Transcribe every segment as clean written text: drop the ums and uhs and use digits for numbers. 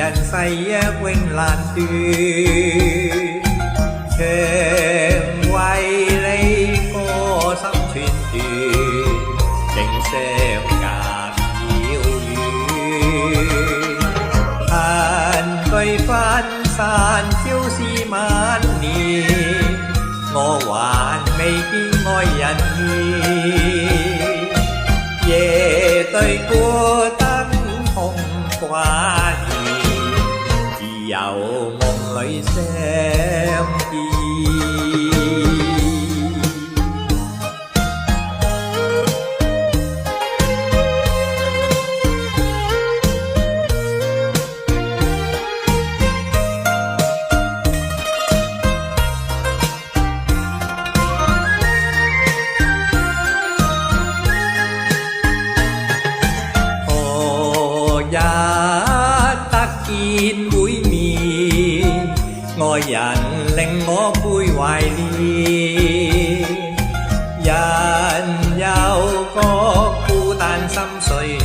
人世一永難斷，長為你歌心串斷，竟相隔遙遠。恨對分散朝思晚年，我還未見愛人面，夜對孤燈空掛念，只有夢裏相見。也得見會面，愛人令我倍懷念。人有個孤單心碎亂，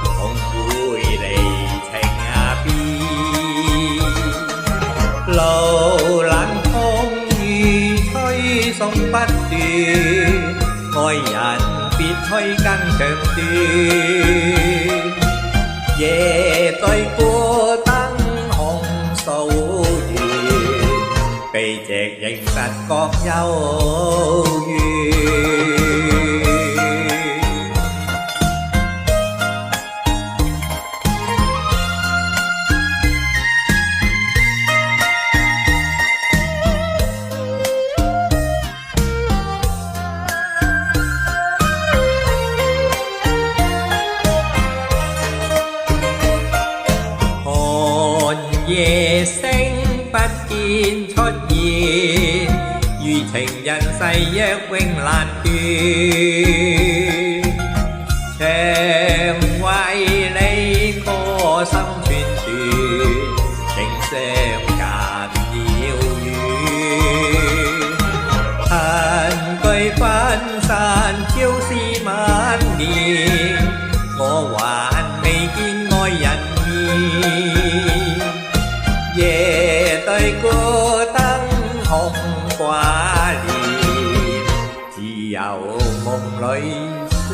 痛會離情變。路冷風雨吹送不斷，愛人別去更長斷。夜對孤燈紅掃月，悲夕仍實覺幽怨。夜星不見出現，餘情人世約永難斷。長為你歌心串斷，竟相隔遙遠。恨對分散朝思晚年，我還未見愛人面。夜對孤燈空掛念，只有夢裏相